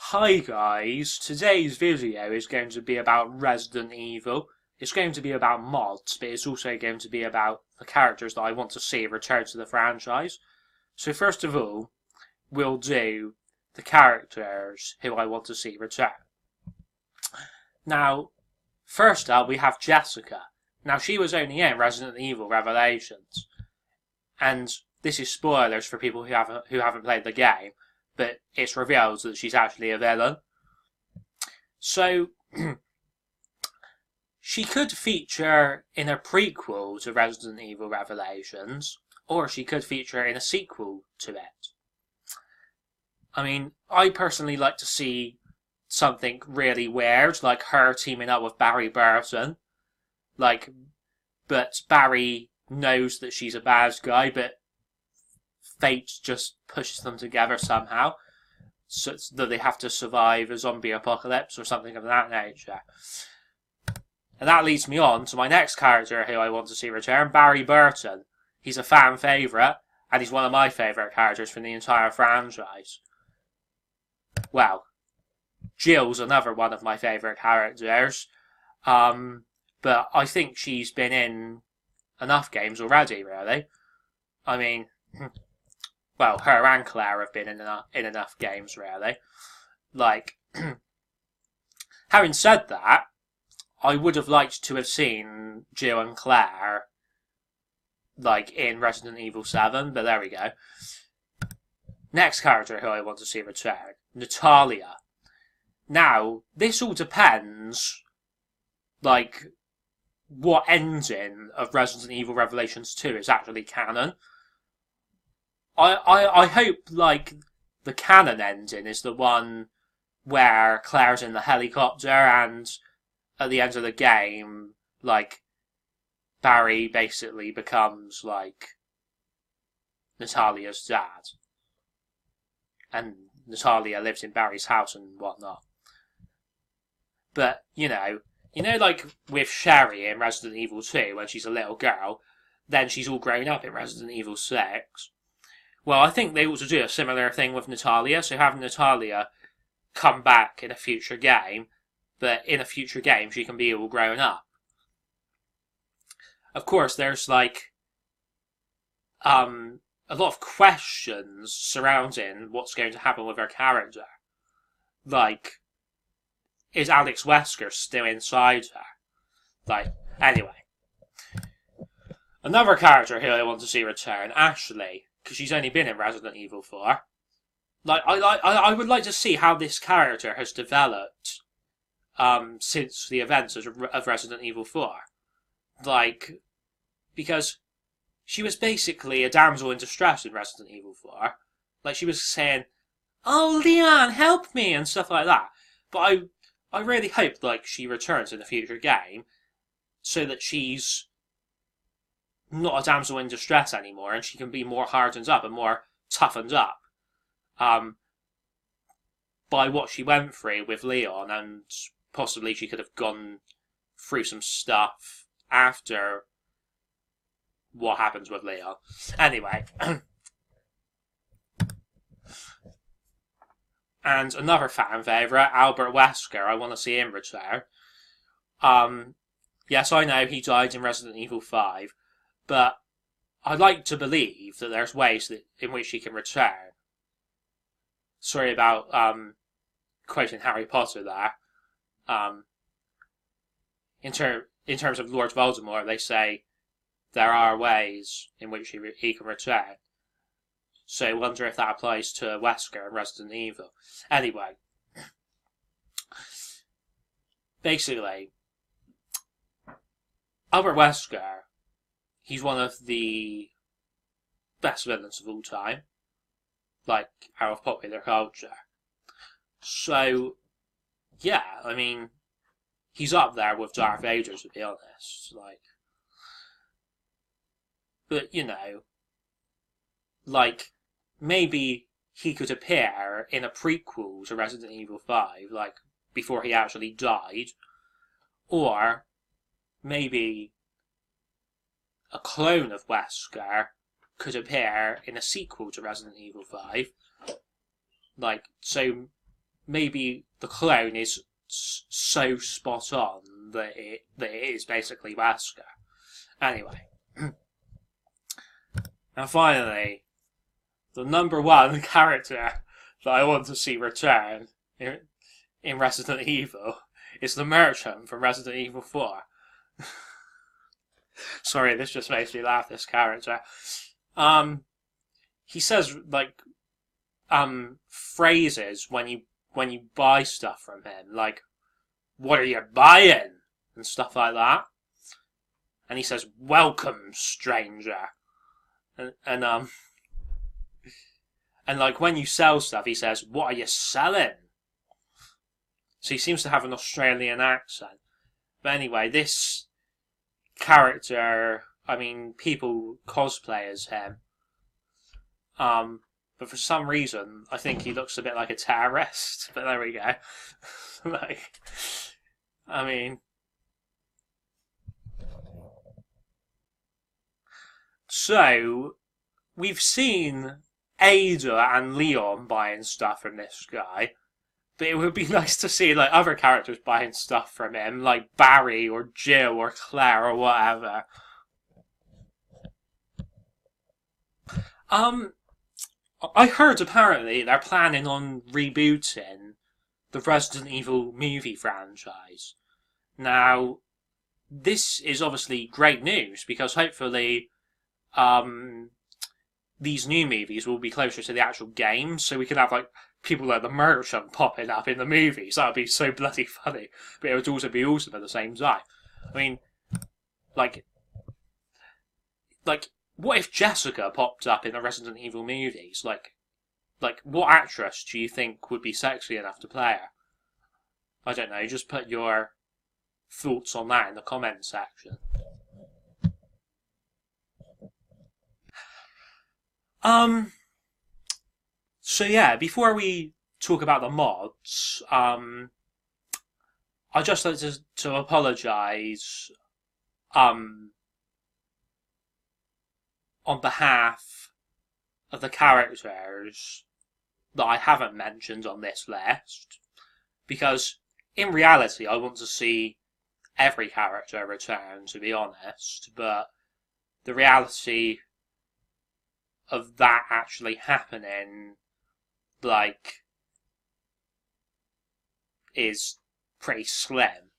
Hi guys, today's video is going to be about Resident Evil. It's going to be about mods, but it's also going to be about the characters that I want to see return to the franchise. So first of all, we'll do the characters who I want to see return. Now, first up we have Jessica. Now she was only in Resident Evil Revelations, and this is spoilers for people who haven't played the game, but it's revealed that she's actually a villain. So, she could feature in a prequel to Resident Evil Revelations, or she could feature in a sequel to it. I mean, I personally like to see something really weird, like her teaming up with Barry Burton. But Barry knows that she's a bad guy, but fate just pushes them together somehow, so that they have to survive a zombie apocalypse or something of that nature. And that leads me on to my next character who I want to see return, Barry Burton. He's a fan favourite, and he's one of my favourite characters from the entire franchise. Well, Jill's another one of my favourite characters, but I think she's been in enough games already, really. I mean, well, her and Claire have been in enough games, really. Having said that, I would have liked to have seen Jill and Claire, in Resident Evil 7, but there we go. Next character who I want to see return, Natalia. Now, this all depends, what ending of Resident Evil Revelations 2 is actually canon. I hope, the canon ending is the one where Claire's in the helicopter and at the end of the game, Barry basically becomes, Natalia's dad. And Natalia lives in Barry's house and whatnot. But, with Sherry in Resident Evil 2, when she's a little girl, then she's all grown up in Resident Evil 6. Well, I think they ought to do a similar thing with Natalia, so have Natalia come back in a future game, but in a future game she can be all grown up. Of course, there's, a lot of questions surrounding what's going to happen with her character. Is Alex Wesker still inside her? Anyway. Another character who I want to see return, Ashley, because she's only been in Resident Evil 4. I would like to see how this character has developed since the events of Resident Evil 4. Because she was basically a damsel in distress in Resident Evil 4. She was saying, "Oh, Leon, help me," and stuff like that. But I really hope, she returns in a future game, so that she's not a damsel in distress anymore, and she can be more hardened up and more toughened up by what she went through with Leon, and possibly she could have gone through some stuff after what happens with Leon. Anyway. And another fan favourite, Albert Wesker, I want to see him return. Yes, I know he died in Resident Evil 5, but I'd like to believe that there's ways in which he can return. Sorry about quoting Harry Potter there. In terms of Lord Voldemort, they say there are ways in which he can return. So I wonder if that applies to Wesker and Resident Evil. Anyway. Basically, Albert Wesker, he's one of the best villains of all time. Out of popular culture. So, yeah, I mean, he's up there with Darth Vader, to be honest. But, maybe he could appear in a prequel to Resident Evil 5, before he actually died. Or maybe a clone of Wesker could appear in a sequel to Resident Evil 5. So maybe the clone is so spot on that it is basically Wesker. Anyway, and finally, the number one character that I want to see return in Resident Evil is the merchant from Resident Evil 4. Sorry, this just makes me laugh, this character. He says, like, phrases when you buy stuff from him, like, "What are you buying?" and stuff like that. And he says, "Welcome, stranger." And like when you sell stuff, he says, "What are you selling?" So he seems to have an Australian accent. But anyway, this character, I mean, people cosplay as him. But for some reason, I think he looks a bit like a terrorist. But there we go. Like, I mean, so we've seen Ada and Leon buying stuff from this guy, but it would be nice to see like other characters buying stuff from him, like Barry or Jill or Claire or whatever. I heard apparently they're planning on rebooting the Resident Evil movie franchise. Now, this is obviously great news because hopefully, these new movies will be closer to the actual game, so we could have like people like the merchant popping up in the movies. That would be so bloody funny, but it would also be awesome at the same time. I mean, like, what if Jessica popped up in the Resident Evil movies? Like, what actress do you think would be sexy enough to play her? I don't know. Just put your thoughts on that in the comment section. So yeah, before we talk about the mods, I'd just like to apologise, on behalf of the characters that I haven't mentioned on this list, because in reality I want to see every character return, to be honest, but the reality of that actually happening, like, is pretty slim.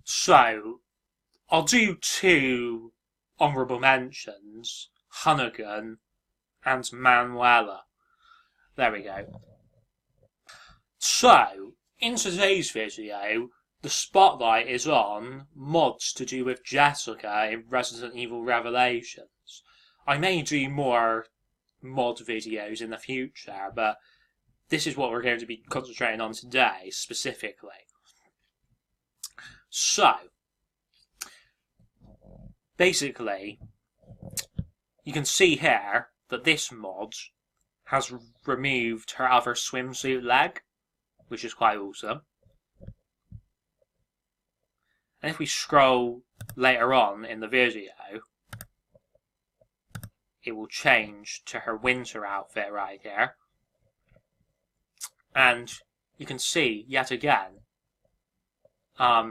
So, I'll do two honourable mentions, Hunnigan and Manuela. There we go. So, in today's video, the spotlight is on mods to do with Jessica in Resident Evil Revelations. I may do more mod videos in the future, but this is what we're going to be concentrating on today, specifically. So, basically, you can see here that this mod has removed her other swimsuit leg, which is quite awesome. And if we scroll later on in the video, it will change to her winter outfit right here. And you can see, yet again, a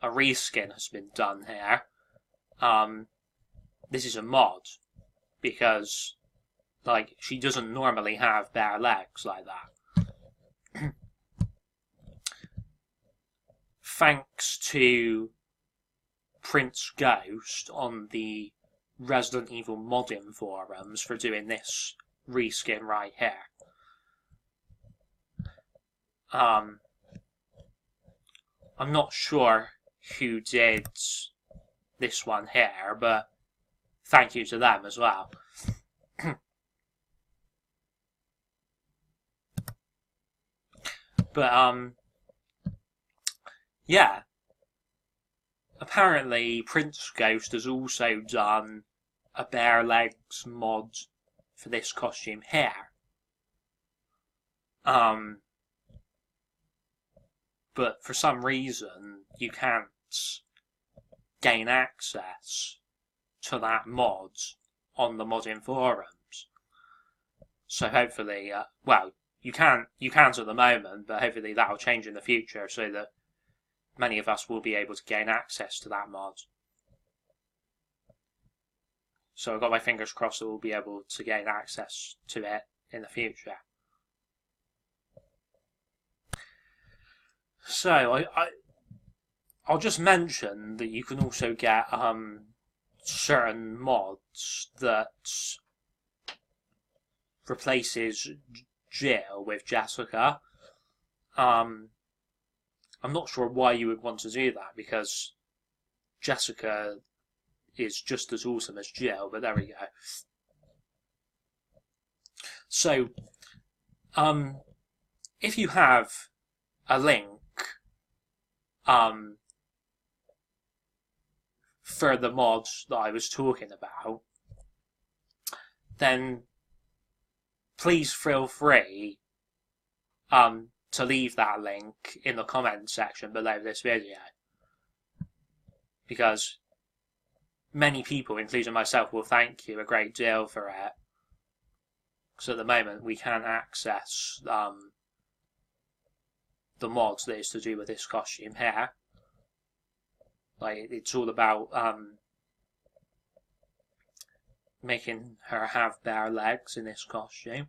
reskin has been done here. This is a mod, because, like, she doesn't normally have bare legs like that. Thanks to Prince Ghost on the Resident Evil modding forums for doing this reskin right here. I'm not sure who did this one here, but thank you to them as well. But, yeah. Apparently, Prince Ghost has also done a bare legs mod for this costume here. But for some reason, you can't gain access to that mod on the modding forums. So hopefully, well, you can't at the moment, but hopefully that'll change in the future so that many of us will be able to gain access to that mod. So I've got my fingers crossed that we'll be able to gain access to it in the future. So I'll just mention that you can also get certain mods that replaces Jill with Jessica. I'm not sure why you would want to do that, because Jessica is just as awesome as Jill, but there we go. So, if you have a link for the mods that I was talking about, then please feel free to leave that link in the comments section below this video, because many people, including myself, will thank you a great deal for it. Because at the moment we can't access the mods that is to do with this costume here. Like, it's all about making her have bare legs in this costume.